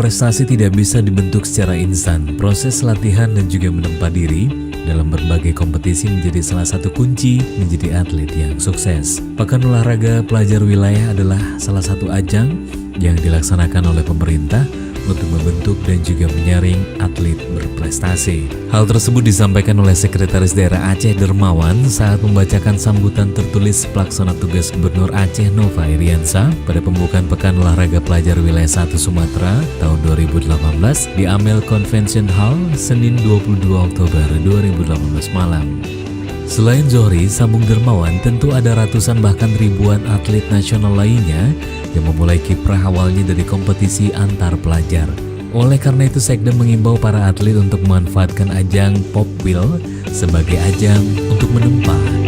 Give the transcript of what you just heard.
Prestasi tidak bisa dibentuk secara instan. Proses latihan dan juga menempa diri dalam berbagai kompetisi menjadi salah satu kunci menjadi atlet yang sukses. Pekan Olahraga Pelajar Wilayah adalah salah satu ajang yang dilaksanakan oleh pemerintah untuk membentuk dan juga menyaring atlet berprestasi. Hal tersebut disampaikan oleh Sekretaris Daerah Aceh Dermawan saat membacakan sambutan tertulis Pelaksana Tugas Gubernur Aceh Nova Iriansa pada pembukaan Pekan Olahraga Pelajar Wilayah 1 Sumatera tahun 2018 di Amel Convention Hall Senin 22 Oktober 2018 malam. Selain Zohri, Sambung Dermawan, tentu ada ratusan bahkan ribuan atlet nasional lainnya yang memulai kiprah awalnya dari kompetisi antar pelajar. Oleh karena itu, Sekda mengimbau para atlet untuk memanfaatkan ajang Popwil sebagai ajang untuk menempa